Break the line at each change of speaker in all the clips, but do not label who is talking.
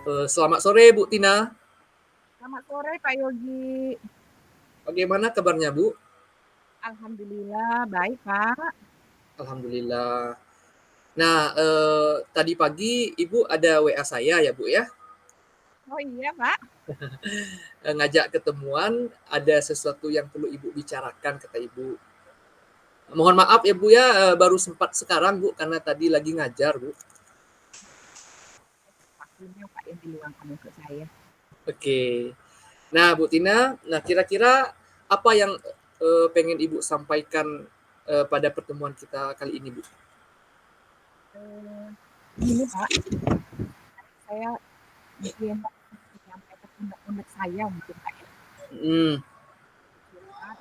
Selamat sore Bu Tina.
Selamat sore Pak Yogi.
Bagaimana kabarnya Bu?
Alhamdulillah baik Pak.
Alhamdulillah. Nah, tadi pagi Ibu ada WA saya ya Bu ya,
Oh iya Pak.
ngajak ketemuan, ada sesuatu yang perlu Ibu bicarakan kata Ibu. Mohon maaf ya Bu ya, baru sempat sekarang Bu karena tadi lagi ngajar Bu.
Waktunya Pak yang diluangkan untuk saya.
Oke. Nah Bu Tina, nah kira-kira apa yang pengen Ibu sampaikan pada pertemuan kita kali ini Bu?
Eh, Ini Pak, saya mungkin menyampaikan unek-unek saya mungkin Pak ya.
Hmm,
Silakan.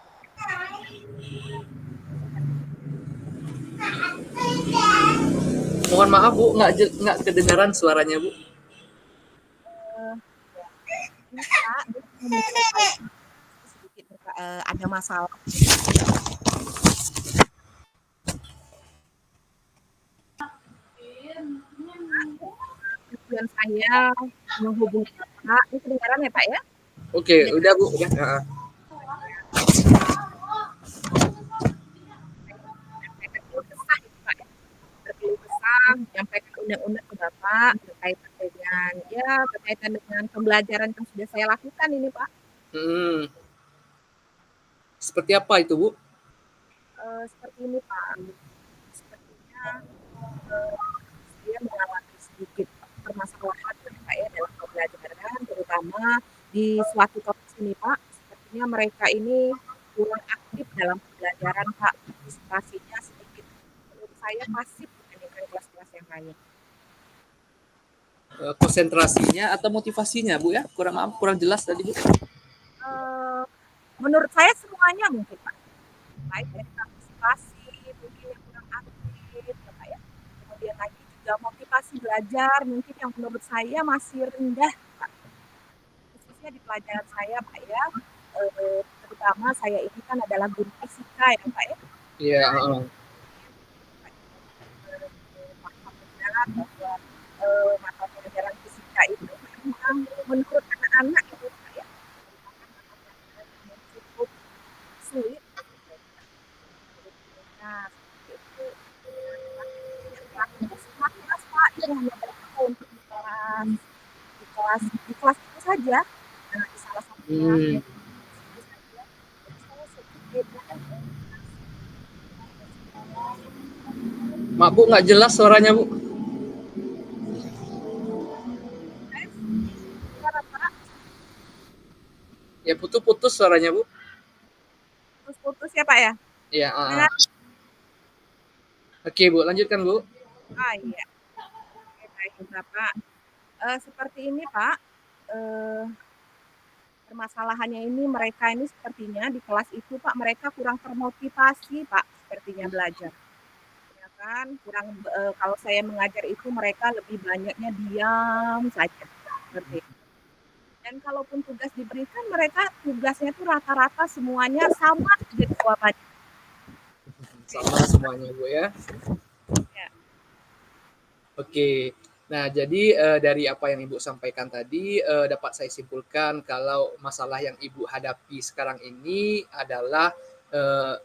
mohon maaf Bu, nggak kedengaran suaranya Bu.
Eh, ini Pak, menurut saya sedikit ada masalah. Tujuan saya menghubungi Pak. Ini kedengaran ya Pak ya?
Oke, udah Bu, udah.
Menyampaikan keluh kesah itu Pak ya. Berkeluh kesah, menyampaikan undang-undang ke Bapak berkaitan dengan pembelajaran yang sudah saya lakukan ini Pak.
Hmm, seperti apa itu Bu?
Seperti ini Pak, sepertinya saya mengalami sedikit permasalahan Pak ya dalam pembelajaran, terutama di suatu kelas ini Pak. Sepertinya mereka ini kurang aktif dalam pembelajaran Pak. Partisipasinya sedikit menurut saya pasif dibandingkan kelas-kelas yang lain.
Konsentrasinya atau motivasinya Bu ya? Kurang maaf, kurang jelas tadi Bu.
Eh, Menurut saya semuanya mungkin Pak. Baik dari partisipasi mungkin yang kurang aktif ya Pak ya. Kemudian lagi juga motivasi belajar mungkin yang menurut saya masih rendah Pak. Khususnya di pelajaran saya Pak ya. Terutama saya ini kan adalah guru fisika ya Pak ya.
Iya,
Nah,
heeh.
paham benar bahwa mata pelajaran fisika itu memang menurut anak-anak itu Pak ya merupakan mata pelajaran yang cukup sulit. Nah, seperti itu. Tidak terlalu semua kelas Pak, itu hanya berapa untuk di kelas itu saja. Nah, di salah satu kelas
Hmm.
itu saja. Jadi saya sedikit
Maaf Bu, nggak jelas suaranya Bu.
Pak,
Ya putus-putus suaranya Bu.
putus-putus ya Pak ya.
Iya,
Dengan
Oke Bu, lanjutkan Bu.
iya, oke, baik Bapak. Seperti ini Pak, eh, permasalahannya ini mereka ini sepertinya di kelas itu Pak mereka kurang termotivasi Pak sepertinya belajar. Ya kan, kalau saya mengajar itu mereka lebih banyaknya diam saja seperti itu. Dan kalaupun tugas diberikan mereka tugasnya itu rata-rata semuanya sama saja jawabannya.
Sama semuanya Bu ya.
Ya,
Oke. Nah, jadi dari apa yang Ibu sampaikan tadi dapat saya simpulkan kalau masalah yang Ibu hadapi sekarang ini adalah eh,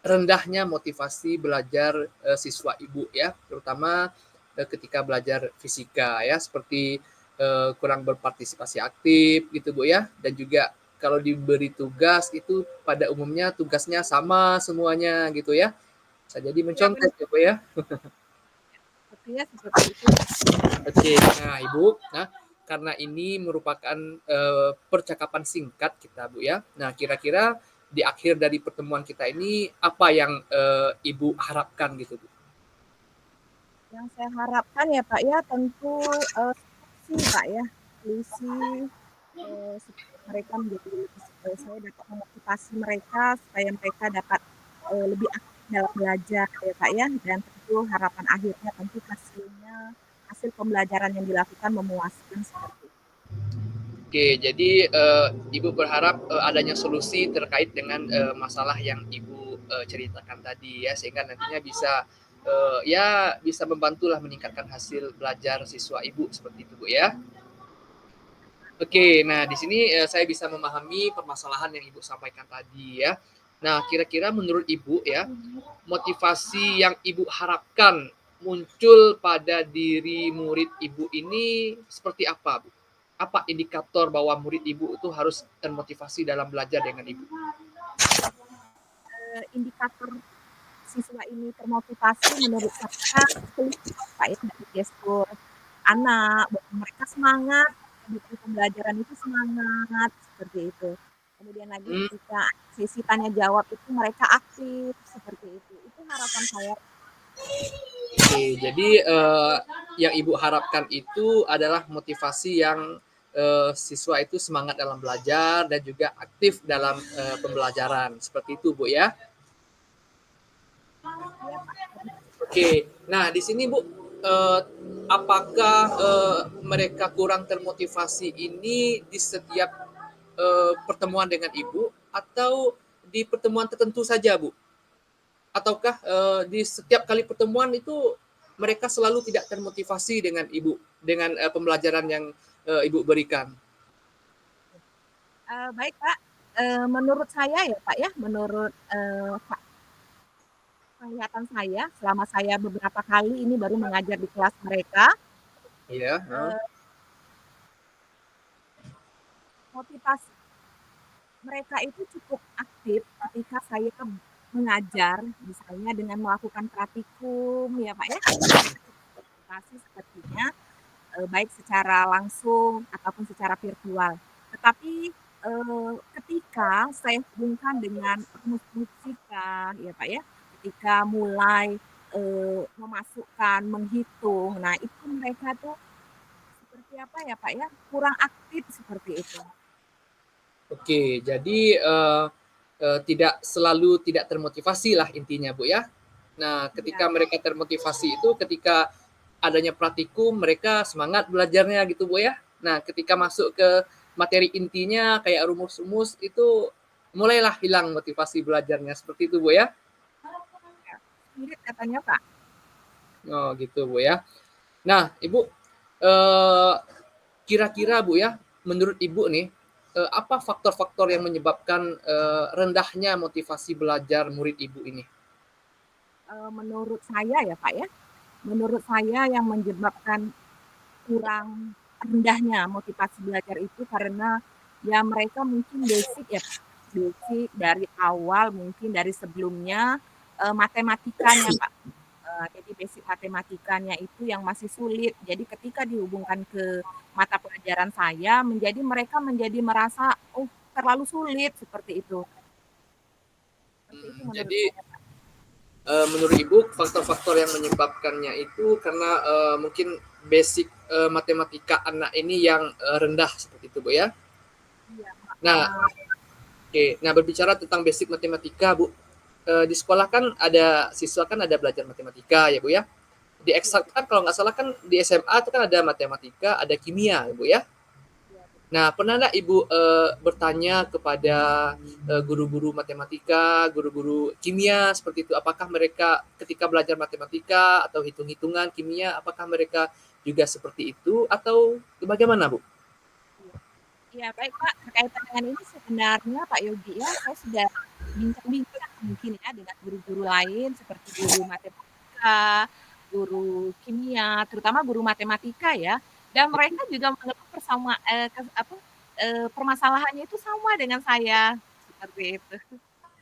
rendahnya motivasi belajar siswa Ibu ya, terutama ketika belajar fisika ya, seperti kurang berpartisipasi aktif gitu Bu ya, dan juga kalau diberi tugas itu pada umumnya tugasnya sama semuanya gitu ya. Bisa jadi
ya benar.
mencontek ya Bu ya.
Sepertinya seperti itu.
Oke, nah Ibu, nah karena ini merupakan percakapan singkat kita Bu ya. Nah kira-kira di akhir dari pertemuan kita ini apa yang Ibu harapkan gitu Bu?
Yang saya harapkan ya Pak ya tentu solusi Pak ya, solusi supaya mereka menjadi lebih saya dapat memotivasi mereka supaya mereka dapat lebih aktif dalam belajar ya Pak ya, dan tentu harapan akhirnya tentu hasil pembelajaran yang dilakukan memuaskan seperti itu.
Oke, jadi Ibu berharap adanya solusi terkait dengan masalah yang Ibu ceritakan tadi ya, sehingga nantinya bisa ya bisa membantulah meningkatkan hasil belajar siswa Ibu seperti itu Bu ya. Oke, nah di sini saya bisa memahami permasalahan yang Ibu sampaikan tadi ya. Nah, kira-kira menurut Ibu ya, motivasi yang Ibu harapkan muncul pada diri murid Ibu ini seperti apa, Bu? Apa indikator bahwa murid Ibu itu harus termotivasi dalam belajar dengan Ibu?
Indikator siswa ini termotivasi menurut saya Pak ya dari gestur anak, bahwa mereka semangat di pembelajaran itu semangat seperti itu. Kemudian lagi
Hmm,
ketika sesi tanya jawab itu mereka aktif seperti itu. Itu harapan saya.
oke, jadi yang Ibu harapkan itu adalah motivasi yang siswa itu semangat dalam belajar dan juga aktif dalam pembelajaran. Seperti itu, Bu ya.
Iya Pak.
Oke, nah di sini Bu, apakah mereka kurang termotivasi ini di setiap pertemuan dengan Ibu atau di pertemuan tertentu saja, Bu? Ataukah di setiap kali pertemuan itu mereka selalu tidak termotivasi dengan Ibu, dengan pembelajaran yang Ibu berikan?
Baik Pak, menurut saya ya Pak ya, menurut penglihatan saya selama saya beberapa kali ini baru mengajar di kelas mereka,
Iya, heeh.
eh, motivasi mereka itu cukup aktif ketika saya mengajar, misalnya dengan melakukan praktikum ya Pak ya, mereka cukup motivasi sepertinya, baik secara langsung ataupun secara virtual. Tetapi, ketika saya hubungkan dengan rumus fisika ya Pak ya, ketika mulai, memasukkan, menghitung, nah itu mereka tuh seperti apa ya Pak ya, kurang aktif seperti itu.
Oke, jadi tidak selalu tidak termotivasi lah intinya, Bu, ya. Nah, ketika
Iya
mereka termotivasi itu ketika adanya praktikum mereka semangat belajarnya gitu, Bu, ya. Nah, ketika masuk ke materi intinya kayak rumus-rumus itu mulailah hilang motivasi belajarnya, seperti itu, Bu, ya?
iya, sulit katanya Pak.
Oh, gitu, Bu, ya. Nah, Ibu, eee, kira-kira Bu ya, menurut Ibu nih, apa faktor-faktor yang menyebabkan, rendahnya motivasi belajar murid Ibu ini?
Menurut saya ya Pak ya, menurut saya yang menyebabkan kurang rendahnya motivasi belajar itu karena ya mereka mungkin basic ya Pak, basic dari awal mungkin dari sebelumnya, matematikanya Pak, jadi basic matematikanya itu yang masih sulit. Jadi ketika dihubungkan ke mata pelajaran saya mereka menjadi merasa, "Oh terlalu sulit," seperti itu. Seperti itu menurut
Jadi,
saya Pak.
menurut Ibu faktor-faktor yang menyebabkannya itu karena, mungkin basic, matematika anak ini yang, rendah seperti itu, Bu, ya?
Iya,
Nah,
heeh.
oke, nah berbicara tentang basic matematika, Bu, di sekolah kan ada siswa kan ada belajar matematika ya, Bu, ya. Di
Iya
eksak kan kalau nggak salah kan di SMA itu kan ada matematika, ada kimia, Bu, ya.
iya betul.
Nah, pernah nggak Ibu, bertanya kepada, guru-guru matematika, guru-guru kimia seperti itu, apakah mereka ketika belajar matematika atau hitung-hitungan kimia, apakah mereka juga seperti itu atau bagaimana, Bu?
Iya. Iya, baik Pak, berkaitan dengan ini sebenarnya Pak Yogi ya, saya sudah bincang-bincang mungkin ya dengan guru-guru lain seperti guru matematika, guru kimia, terutama guru matematika ya, dan mereka juga mengeluh permasalahannya itu sama dengan saya, seperti itu.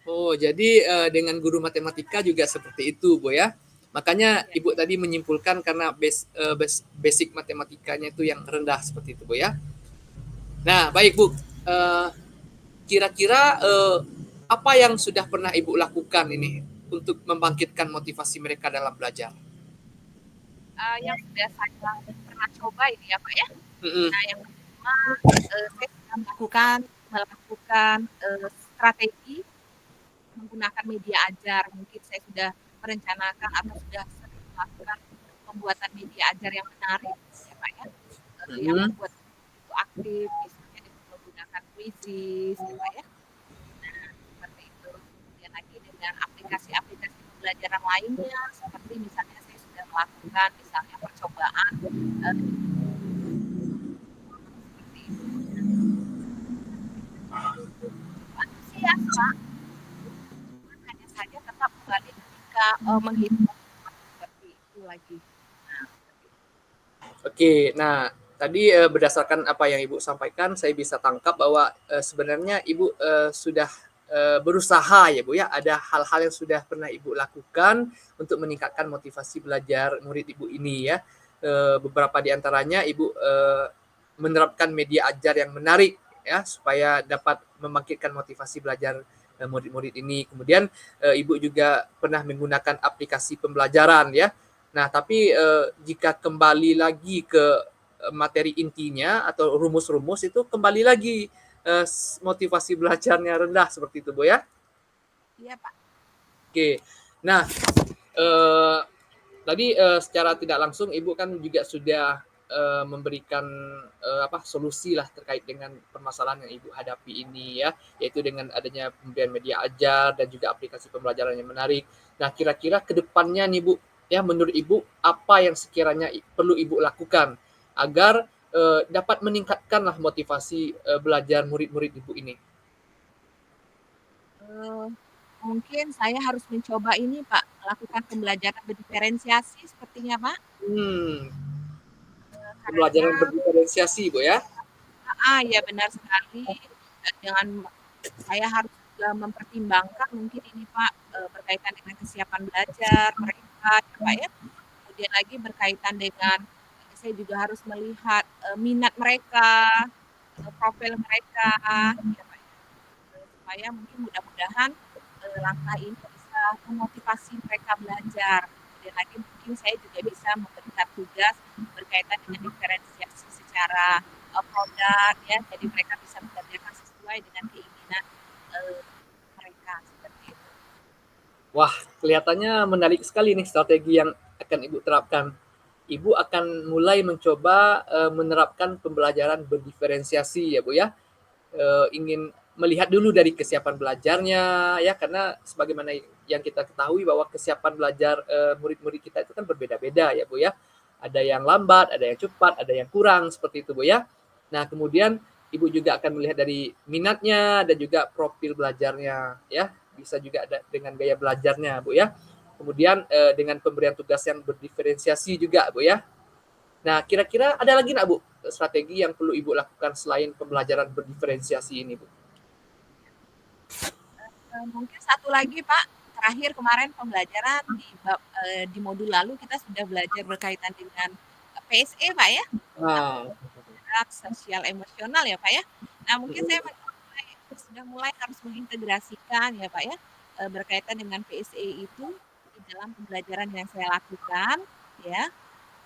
Oh, jadi, dengan guru matematika juga seperti itu, Bu, ya? Makanya
Iya
Ibu tadi menyimpulkan karena basic matematikanya itu yang rendah seperti itu, Bu, ya? Nah, baik, Bu, kira-kira, apa yang sudah pernah Ibu lakukan ini untuk membangkitkan motivasi mereka dalam belajar?
yang sudah saya pernah coba ini ya Pak ya.
Mhm,
Nah yang pertama, saya sudah melakukan, strategi menggunakan media ajar, mungkin saya sudah merencanakan atau sudah sering melakukan pembuatan media ajar yang menarik ya, Pak, ya, yang
mhm,
membuat itu aktif, misalnya dengan menggunakan Quizizz ya, Pak, ya. Nah, seperti itu. Kemudian lagi dengan aplikasi-aplikasi pembelajaran lainnya, seperti misalnya saya sudah melakukan misalnya percobaan, eee, seperti itu. Pak, cuman hanya saja tetap kembali ketika, menghitung seperti itu lagi. Nah, seperti itu.
Oke, nah tadi berdasarkan apa yang Ibu sampaikan, saya bisa tangkap bahwa sebenarnya Ibu sudah berusaha ya Bu ya, ada hal-hal yang sudah pernah Ibu lakukan untuk meningkatkan motivasi belajar murid Ibu ini ya. Beberapa di antaranya Ibu menerapkan media ajar yang menarik ya, supaya dapat membangkitkan motivasi belajar murid-murid ini. Kemudian Ibu juga pernah menggunakan aplikasi pembelajaran ya. Nah, tapi jika kembali lagi ke materi intinya atau rumus-rumus itu kembali lagi motivasi belajarnya rendah seperti itu, Bu ya.
Iya, Pak.
Oke. Nah, tadi secara tidak langsung Ibu kan juga sudah memberikan solusi lah terkait dengan permasalahan yang Ibu hadapi ini ya, yaitu dengan adanya pemberian media ajar dan juga aplikasi pembelajaran yang menarik. Nah, kira-kira ke depannya nih Bu, ya menurut Ibu apa yang sekiranya perlu Ibu lakukan agar dapat meningkatkanlah motivasi belajar murid-murid Ibu ini?
Eee, Mungkin saya harus mencoba ini, Pak, melakukan pembelajaran berdiferensiasi sepertinya, Pak.
Hmm, pembelajaran
Karena
berdiferensiasi Bu ya.
ya benar sekali, dengan saya harus juga mempertimbangkan mungkin ini, Pak, berkaitan dengan kesiapan belajar mereka ya, Pak, ya. Kemudian lagi berkaitan dengan saya juga harus melihat, minat mereka, profil mereka, ya, Pak, ya. Supaya mungkin mudah-mudahan, langkah ini bisa memotivasi mereka belajar. Kemudian lagi mungkin saya juga bisa memberikan tugas berkaitan dengan diferensiasi secara, produk ya, jadi mereka bisa mengerjakan sesuai dengan keinginan, eee, mereka, seperti itu.
Wah, kelihatannya menarik sekali nih strategi yang akan Ibu terapkan. Ibu akan mulai mencoba menerapkan pembelajaran berdiferensiasi ya Bu ya. Ingin melihat dulu dari kesiapan belajarnya ya, karena sebagaimana yang kita ketahui bahwa kesiapan belajar murid-murid kita itu kan berbeda-beda ya Bu ya. Ada yang lambat, ada yang cepat, ada yang kurang seperti itu Bu ya. Nah, kemudian Ibu juga akan melihat dari minatnya dan juga profil belajarnya ya. Bisa juga ada dengan gaya belajarnya Bu ya. Kemudian dengan pemberian tugas yang berdiferensiasi juga Bu ya. Nah, kira-kira ada lagi nggak Bu strategi yang perlu Ibu lakukan selain pembelajaran berdiferensiasi ini Bu?
Mungkin satu lagi Pak, terakhir kemarin pembelajaran di modul lalu kita sudah belajar berkaitan dengan PSE Pak ya,
Nah,
gerak sosial emosional ya Pak ya. Nah mungkin saya sudah mulai harus mengintegrasikan ya Pak ya, berkaitan dengan PSE itu di dalam pembelajaran yang saya lakukan ya.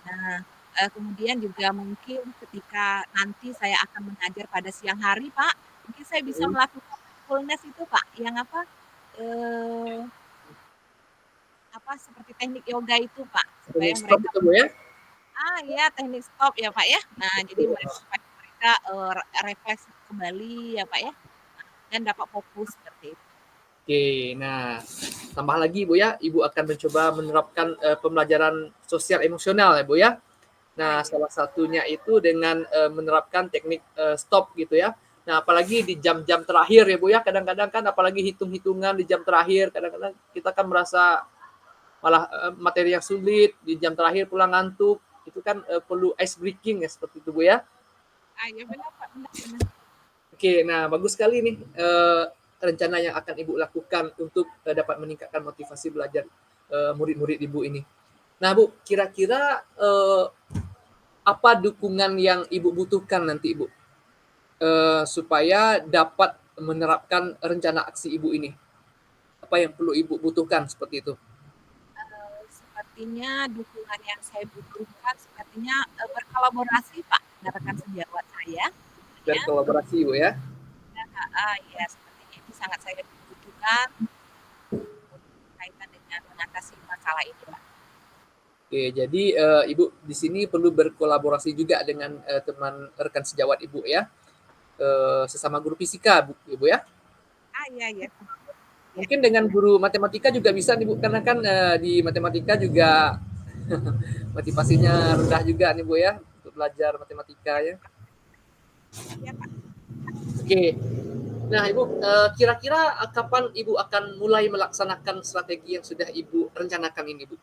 Nah, kemudian juga mungkin ketika nanti saya akan mengajar pada siang hari Pak, mungkin saya bisa melakukan mindfulness itu Pak, yang eee, seperti teknik yoga itu Pak, supaya
teknik stop
mereka
itu Bu ya?
iya teknik stop ya Pak ya. Nah jadi supaya mereka, refleksi kembali ya Pak ya, dan dapat fokus seperti itu.
Oke, nah tambah lagi Bu ya, Ibu akan mencoba menerapkan pembelajaran sosial emosional ya Bu ya. Nah,
Iya.
salah satunya itu dengan menerapkan teknik stop gitu ya. Nah, apalagi di jam-jam terakhir ya Bu ya, kadang-kadang kan apalagi hitung-hitungan di jam terakhir, kadang-kadang kita kan merasa malah materi yang sulit di jam terakhir pulang ngantuk, itu kan perlu ice breaking ya seperti itu Bu ya.
Iya benar Pak, benar benar.
Oke, nah bagus sekali nih rencana yang akan Ibu lakukan untuk dapat meningkatkan motivasi belajar murid-murid Ibu ini. Nah Bu, kira-kira apa dukungan yang Ibu butuhkan nanti Ibu supaya dapat menerapkan rencana aksi Ibu ini? Apa yang perlu Ibu butuhkan seperti itu?
Sepertinya dukungan yang saya butuhkan sepertinya, berkolaborasi Pak, dengan rekan sejawat saya, ya.
Berkolaborasi Bu ya.
Ya sepertinya itu sangat saya butuhkan untuk berkaitan dengan mengatasi masalah ini Pak.
Oke, jadi Ibu di sini perlu berkolaborasi juga dengan teman rekan sejawat Ibu ya, sesama guru fisika Bu, Ibu ya.
Iya iya. Iya.
Mungkin dengan guru matematika juga bisa nih Bu, karena kan di matematika juga motivasinya rendah juga nih Bu ya, untuk belajar matematika ya.
Iya Pak.
Oke, Nah, Ibu, kira-kira kapan Ibu akan mulai melaksanakan strategi yang sudah Ibu rencanakan ini, Bu?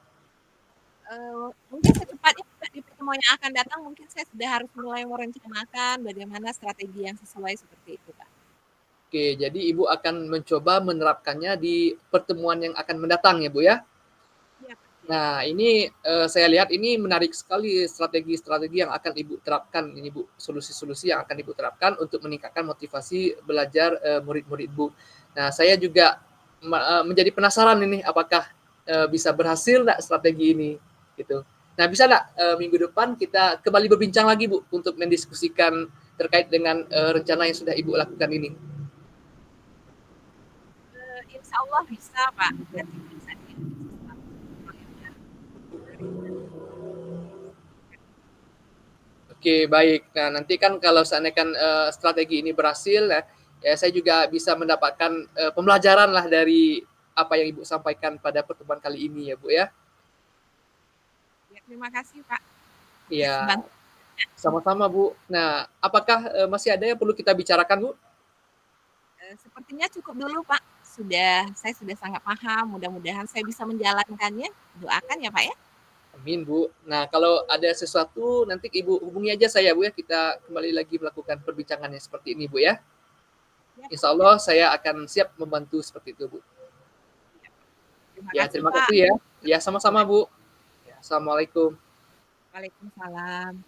Mungkin secepatnya di pertemuan yang akan datang mungkin saya sudah harus mulai merencanakan bagaimana strategi yang sesuai seperti itu, Pak.
Oke, jadi Ibu akan mencoba menerapkannya di pertemuan yang akan mendatang ya, Bu, ya?
Iya, Pak, iya.
Nah, ini saya lihat ini menarik sekali strategi-strategi yang akan Ibu terapkan ini, Bu. Solusi-solusi yang akan Ibu terapkan untuk meningkatkan motivasi belajar murid-murid Ibu. Nah, saya juga menjadi penasaran ini apakah bisa berhasil nggak strategi ini gitu. Nah, bisa nggak minggu depan kita kembali berbincang lagi, Bu, untuk mendiskusikan terkait dengan rencana yang sudah Ibu lakukan ini?
Insya Allah bisa, Pak. Nanti bisa diskusikan hal yang menarik.
Oke, baik. Nah, nanti kan kalau seandainya kan strategi ini berhasil ya, ya saya juga bisa mendapatkan pembelajaran lah dari apa yang Ibu sampaikan pada pertemuan kali ini ya, Bu ya.
Ya, terima kasih, Pak, atas
Iya,
bantuan.
sama-sama, Bu. Nah, apakah masih ada yang perlu kita bicarakan, Bu?
Sepertinya cukup dulu, Pak. Saya sudah sangat paham. Mudah-mudahan saya bisa menjalankannya. Doakan ya, Pak ya.
Amin, Bu. Nah, kalau ada sesuatu nanti Ibu hubungi aja saya, Bu ya. Kita kembali lagi melakukan perbincangan yang seperti ini, Bu ya.
Ya, Pak.
Insya
Ya.
Allah saya akan siap membantu seperti itu, Bu.
Ya, Pak. Terima
Ya,
kasih,
terima
Pak.
kasih ya. Ya, sama-sama, Bu. Ya, Assalamualaikum.
Waalaikumsalam.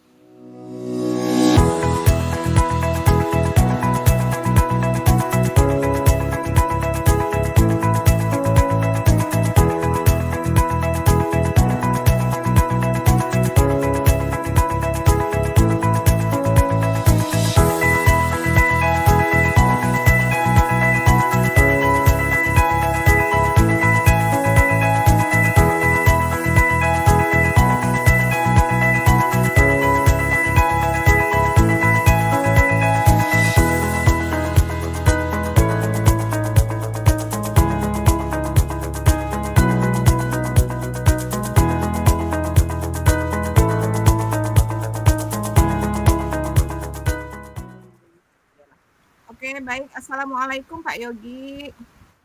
Oke, baik. Assalamualaikum, Pak Yogi.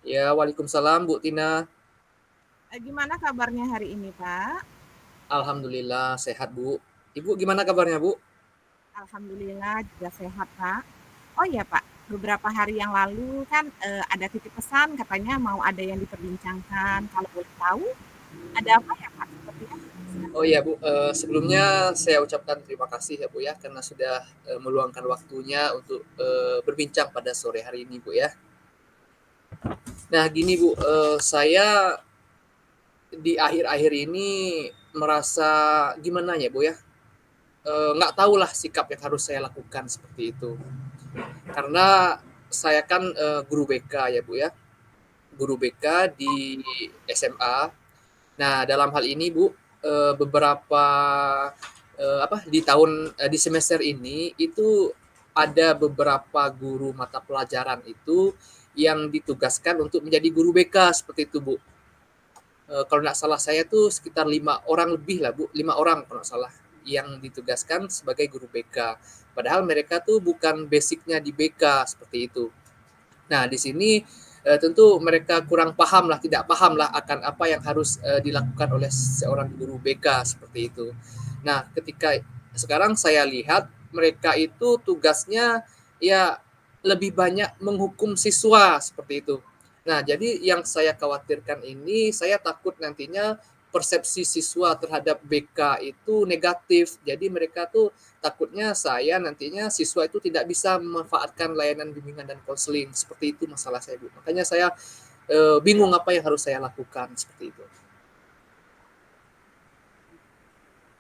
Ya, waalaikumsalam Bu Tina.
Gimana kabarnya hari ini, Pak?
Alhamdulillah sehat Bu. Ibu gimana kabarnya Bu?
Alhamdulillah juga sehat, Pak. Oh iya, Pak. Beberapa hari yang lalu kan ada titip pesan katanya mau ada yang diperbincangkan. Kalau boleh tahu, ada apa ya, Pak? Sepertinya.
Oh iya Bu, sebelumnya saya ucapkan terima kasih ya Bu ya karena sudah meluangkan waktunya untuk berbincang pada sore hari ini Bu ya. Nah gini Bu, saya di akhir-akhir ini merasa gimana ya Bu ya, nggak tahulah sikap yang harus saya lakukan seperti itu. Karena saya kan guru BK ya Bu ya, guru BK di SMA. Nah, dalam hal ini Bu, beberapa di semester ini itu ada beberapa guru mata pelajaran itu yang ditugaskan untuk menjadi guru BK seperti itu Bu. Kalau nggak salah saya tuh sekitar 5 orang lebih lah Bu, 5 orang kalau nggak salah yang ditugaskan sebagai guru BK. Padahal mereka tuh bukan basicnya di BK seperti itu. Nah, di sini tentu mereka kurang paham lah, tidak paham lah akan apa yang harus dilakukan oleh seorang guru BK seperti itu. Nah, ketika sekarang saya lihat mereka itu tugasnya ya lebih banyak menghukum siswa seperti itu. Nah, jadi yang saya khawatirkan ini, saya takut nantinya persepsi siswa terhadap BK itu negatif. Jadi mereka tuh takutnya saya nantinya siswa itu tidak bisa memanfaatkan layanan bimbingan dan konseling. Seperti itu masalah saya, Bu. Makanya saya bingung apa yang harus saya lakukan seperti itu.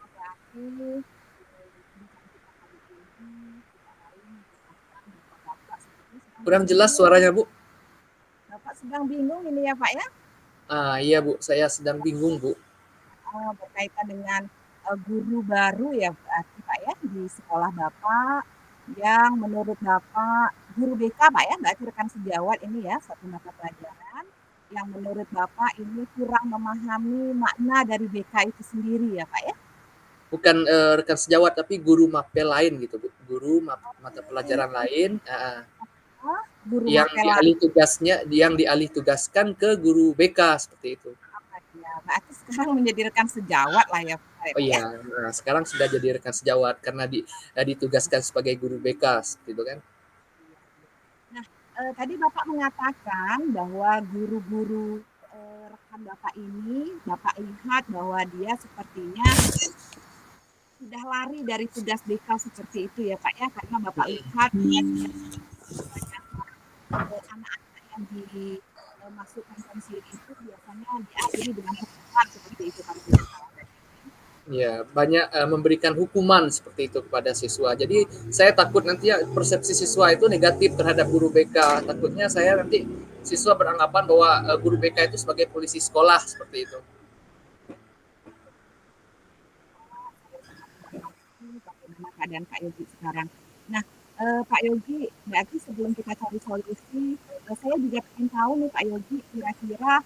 Berarti bincang kita kali ini kita lain menyebutkan bahwa Bapak sepertinya sedang
Kurang jelas
bingung.
suaranya, Bu.
Bapak sedang bingung ini ya, Pak ya?
Ah, iya, Bu. Saya sedang bingung, Bu.
Berkaitan dengan guru baru ya berarti Pak ya di sekolah Bapak yang menurut Bapak guru BK Pak ya, berarti rekan sejawat ini ya satu mata pelajaran yang menurut Bapak ini kurang memahami makna dari BK itu sendiri ya Pak ya?
Bukan rekan sejawat, tapi guru mapel lain gitu, Bu. Guru mata
Oke.
pelajaran lain.
guru
Yang
matelan
yang dialih tugaskan ke guru BK seperti itu.
apa ya, berarti sekarang menjadi rekan sejawat lah ya, Pak,
Oh
ya?
iya, nah, sekarang sudah jadi rekan sejawat karena ditugaskan sebagai guru BK gitu kan.
Iya, iya. Nah, tadi Bapak mengatakan bahwa guru-guru, rekan Bapak ini, Bapak lihat bahwa dia sepertinya sudah lari dari tugas BK seperti itu ya, Pak, ya? Karena Bapak lihat bahwa dia kebanyakan, anak-anak yang dimasukkan pensiun itu biasanya diakhiri dengan hukuman seperti itu kalau tidak salah tadi.
Ya, banyak memberikan hukuman seperti itu kepada siswa. Jadi saya takut nanti ya persepsi siswa itu negatif terhadap guru BK. Takutnya saya nanti siswa beranggapan bahwa guru BK itu sebagai polisi sekolah seperti itu.
Saya sangat memahami bagaimana keadaan Pak Yogi sekarang. Nah, Pak Yogi, berarti sebelum kita cari solusi, saya juga ingin tahu nih Pak Yogi, kira-kira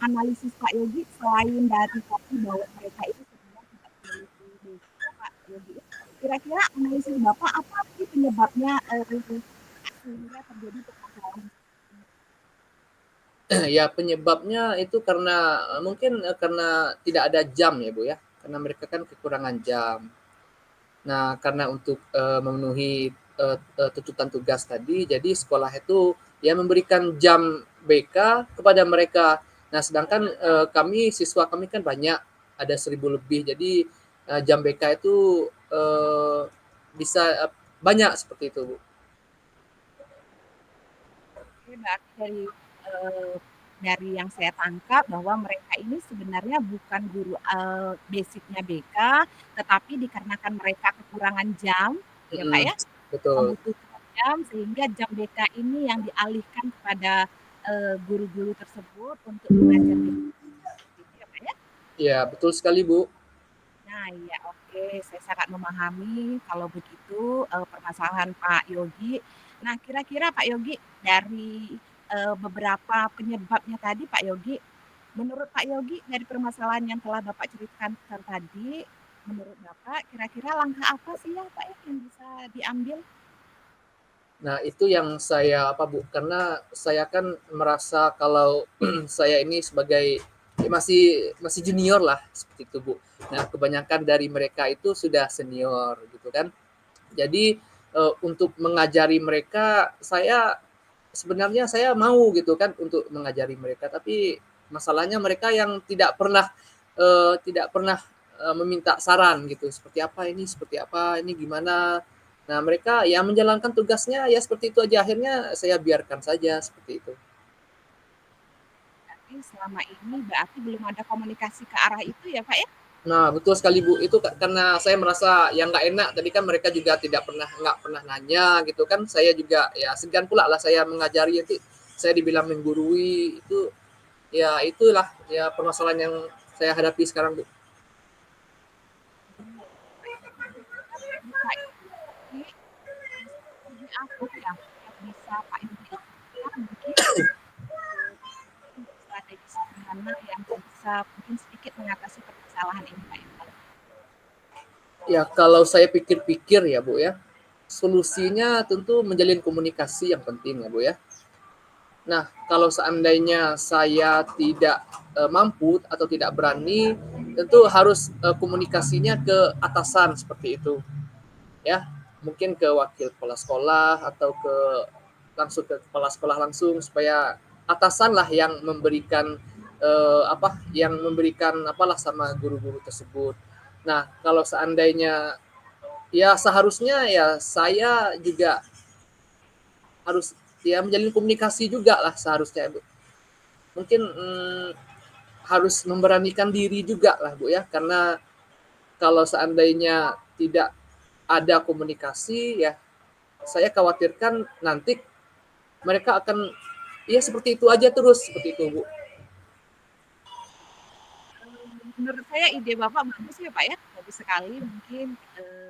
analisis Pak Yogi selain dari tadi bahwa mereka itu sebenarnya tidak memiliki basic, Pak Yogi, kira-kira analisis Bapak apa sih penyebabnya sehingga terjadi permasalahan seperti ini?
Ya penyebabnya itu karena mungkin karena tidak ada jam ya Bu ya. Karena mereka kan kekurangan jam. Nah, karena untuk memenuhi tuntutan tugas tadi, jadi sekolah itu ya memberikan jam BK kepada mereka. Nah, sedangkan kami siswa kami kan banyak, ada 1.000 lebih. Jadi jam BK itu bisa banyak seperti itu, Bu.
Oke, berarti dari yang saya tangkap bahwa mereka ini sebenarnya bukan guru basicnya BK, tetapi dikarenakan mereka kekurangan jam, ya Pak
Mm-mm,
ya,
betul.
membutuhkan jam sehingga jam BK ini yang dialihkan kepada guru-guru tersebut untuk mengajar BK. Gitu ya Pak ya.
Ya, betul sekali, Bu.
Nah, iya, oke, saya sangat memahami kalau begitu permasalahan Pak Yogi. Nah, kira-kira Pak Yogi dari beberapa penyebabnya tadi, Pak Yogi, menurut Pak Yogi dari permasalahan yang telah Bapak ceritakan tadi, menurut Bapak kira-kira langkah apa sih ya Pak ya yang bisa diambil?
Nah, itu yang saya apa Bu, karena saya kan merasa kalau saya ini sebagai ya masih junior lah seperti itu Bu. Nah, kebanyakan dari mereka itu sudah senior gitu kan. Jadi untuk mengajari mereka sebenarnya saya mau gitu kan untuk mengajari mereka, tapi masalahnya mereka yang tidak pernah meminta saran gitu, seperti apa, ini gimana. Nah, mereka ya menjalankan tugasnya ya seperti itu aja, akhirnya saya biarkan saja seperti itu.
Berarti selama ini berarti belum ada komunikasi ke arah itu ya Pak ya?
Nah, betul sekali Bu. Itu karena saya merasa yang nggak enak. Tadi kan mereka juga nggak pernah nanya gitu kan. Saya juga ya segan pula lah saya mengajari nanti saya dibilang menggurui itu ya itulah ya permasalahan yang saya hadapi sekarang Bu.
Hmm, baik. Kira-kira dari Pak Yogi, strategi apa ya yang bisa Pak Yogi lakukan mungkin strategi sederhana yang bisa mungkin sedikit mengatasi permasalahan ini Pak Yogi?
Ya kalau saya pikir-pikir ya Bu ya, solusinya tentu menjalin komunikasi yang penting ya Bu ya. Nah, kalau seandainya saya tidak mampu atau tidak berani, tentu harus komunikasinya ke atasan seperti itu. Ya, mungkin ke wakil kepala sekolah atau langsung ke kepala sekolah langsung supaya atasan lah yang memberikan yang memberikan apalah sama guru-guru tersebut. Nah, kalau seandainya ya seharusnya ya saya juga harus ya menjalin komunikasi juga lah seharusnya Bu. Mungkin harus memberanikan diri juga lah Bu ya, karena kalau seandainya tidak ada komunikasi ya saya khawatirkan nanti mereka akan ya seperti itu aja terus seperti itu Bu.
Menurut saya ide Bapak bagus ya Pak ya, bagus sekali. Mungkin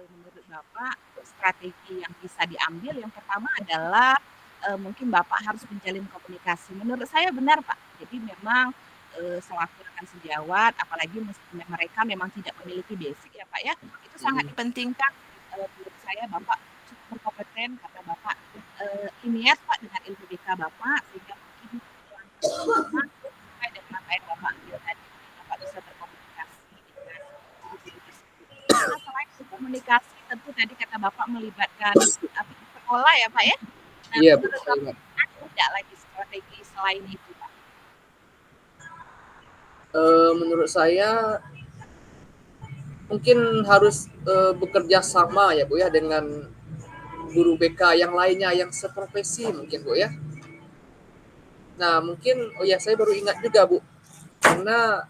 menurut Bapak strategi yang bisa diambil yang pertama adalah mungkin Bapak harus menjalin komunikasi. Menurut saya benar Pak. Jadi memang selaku rekan sejawat, apalagi mereka memang tidak memiliki basic ya Pak ya, itu sangat
Hmm.
dipentingkan. Menurut saya Bapak cukup berkompeten karena Bapak ini ya Pak dengan ilmu kata Bapak, sehingga mungkin langkah pertama sesuai dengan apa yang Bapak ambil tadi, Bapak bisa berkomunikasi dengan guru-guru tersebut. Karena selain komunikasi, tentu tadi kata Bapak melibatkan sekolah ya Pak ya. Nah,
Iya, Bu,
menurut
saya
Bapak
ingat.
ada tidak lagi strategi selain itu Pak?
Menurut saya mungkin harus bekerja sama ya Bu ya dengan guru BK yang lainnya yang seprofesi mungkin Bu ya. Nah mungkin oh ya saya baru ingat juga Bu, karena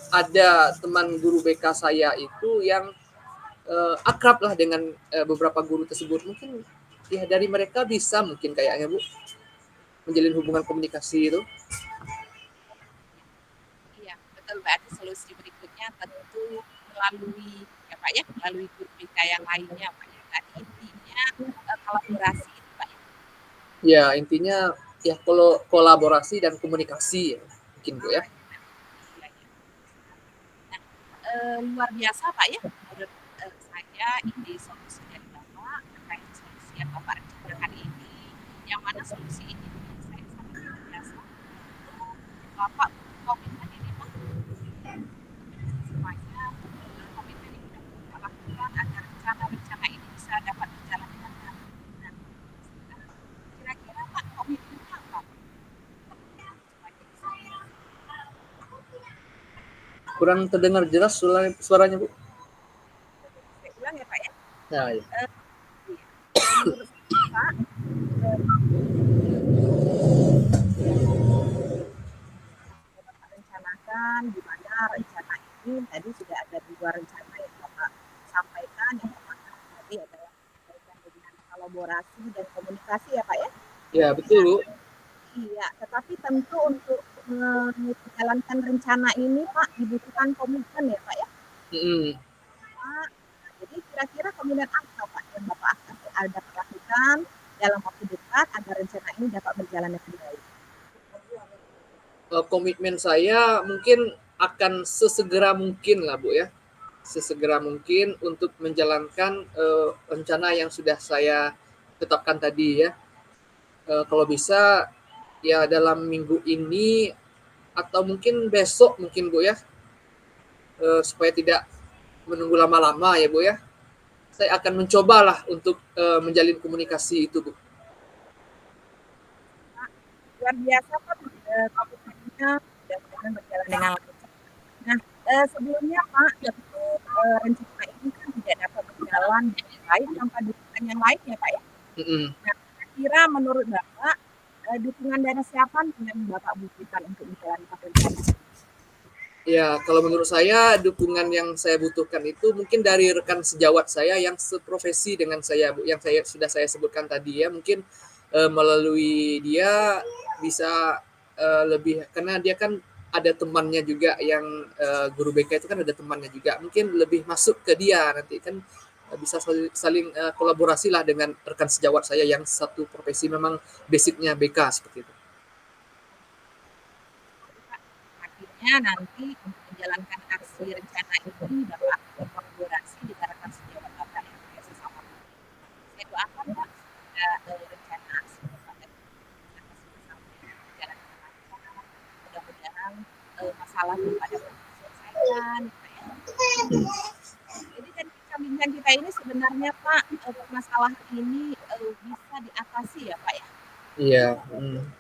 ada teman guru BK saya itu yang akrab lah dengan beberapa guru tersebut. Mungkin ya dari mereka bisa mungkin kayaknya Bu menjalin hubungan komunikasi itu.
Iya, betul berarti solusi berikutnya tentu melalui ya Pak ya, melalui guru BK yang lainnya Pak ya. Tadi intinya kolaborasi itu Pak ya.
Ya intinya ya kalau kolaborasi dan komunikasi ya, mungkin Bu ya.
Iya, iya. Nah, luar biasa Pak ya, menurut saya ide solusi dari Bapak terkait solusi yang Bapak rencanakan ini, yang mana solusi ini menurut saya sangat luar biasa. Tentu Bapak butuh komitmen ini Pak, supaya komitmen ini dapat Bapak lakukan agar rencana-rencana ini bisa dapat berjalan dengan baik. Nah, kira-kira Pak komitmennya apa? Supaya bisa
Kurang terdengar jelas suaranya Bu.
saya ulang ya Pak ya.
Nah, ya.
Iya. Menurut saya Pak, eh, Bapak rencanakan di mana rencana ini tadi sudah ada dua rencana yang Bapak sampaikan. Yang pertama tadi adalah berkaitan dengan kolaborasi dan komunikasi ya Pak ya.
Ya betul Bu.
Iya, tetapi tentu untuk menjalankan rencana ini Pak dibutuhkan komitmen ya Pak ya.
Mm-mm.
Pak, jadi kira-kira komitmen apa Pak yang Bapak akan dapat lakukan dalam waktu dekat agar rencana ini dapat berjalan dengan baik?
Komitmen saya mungkin akan sesegera mungkin lah Bu ya, sesegera mungkin untuk menjalankan rencana yang sudah saya tetapkan tadi ya. Kalau bisa ya dalam minggu ini atau mungkin besok mungkin Bu ya, supaya tidak menunggu lama-lama ya Bu ya. Saya akan mencobalah untuk menjalin komunikasi itu Bu.
Pak, luar biasa Pak komitmennya mudah-mudahan berjalan dengan lancar. Nah, sebelumnya Pak, tentu rencana ini kan tidak dapat berjalan dengan baik tanpa dukungan yang lain ya Pak ya.
Mm-mm.
Nah, kira-kira menurut Bapak dukungan dari siapa yang Bapak butuhkan untuk menjalankan rencana?
Ya, kalau menurut saya dukungan yang saya butuhkan itu mungkin dari rekan sejawat saya yang seprofesi dengan saya, Bu, yang saya sebutkan tadi ya. Mungkin melalui dia bisa lebih karena dia kan ada temannya juga yang guru BK itu kan ada temannya juga. Mungkin lebih masuk ke dia nanti kan bisa saling kolaborasi lah dengan rekan sejawat saya yang satu profesi memang basicnya BK seperti itu.
Jadi Pak, akhirnya nanti untuk menjalankan aksi rencana ini Bapak akan berkolaborasi dengan rekan sejawat Bapak yang sesama. Saya doakan Pak semoga rencana aksi Bapak dan aksi bersama ini berjalan dengan lancar. Mudah-mudahan masalah Bapak dapat diselesaikan, ya Pak ya. Jadi dari bincang-bincang kita ini sebenarnya Pak permasalahan ini bisa diatasi ya Pak ya.
Iya,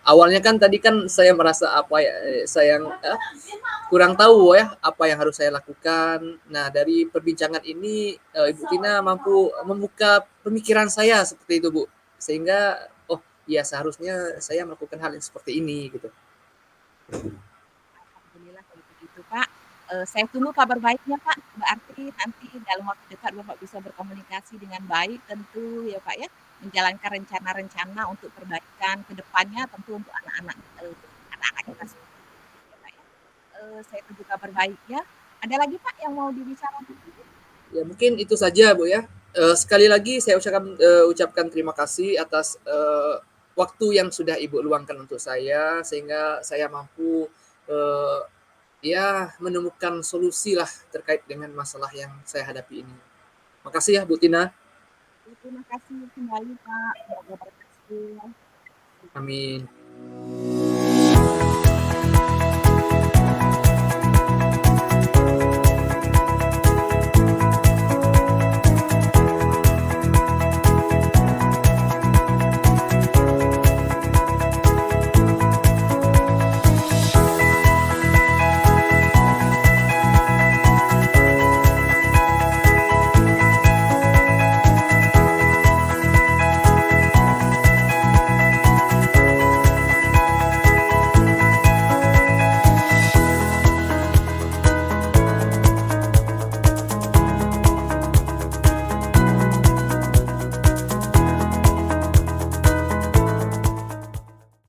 awalnya kan tadi kan saya merasa apa ya, saya kurang tahu ya apa yang harus saya lakukan. Nah dari perbincangan ini Ibu Tina mampu membuka pemikiran saya seperti itu Bu, sehingga oh ya seharusnya saya melakukan hal yang seperti ini gitu.
Alhamdulillah kalau begitu Pak. Saya tunggu kabar baiknya Pak. Berarti nanti dalam waktu dekat Bapak bisa berkomunikasi dengan baik tentu ya Pak ya. Menjalankan rencana-rencana untuk perbaikan ke depannya tentu untuk anak-anak kita semua. Ya Pak ya. Saya tunggu kabar baiknya. Ada lagi Pak yang mau dibicarakan?
Ya mungkin itu saja Bu ya. Sekali lagi saya ucapkan terima kasih atas waktu yang sudah Ibu luangkan untuk saya sehingga saya mampu eh, ya menemukan solusi lah terkait dengan masalah yang saya hadapi ini. Makasih ya Bu Tina.
Terima kasih kembali Pak. Semoga berhasil.
Amin.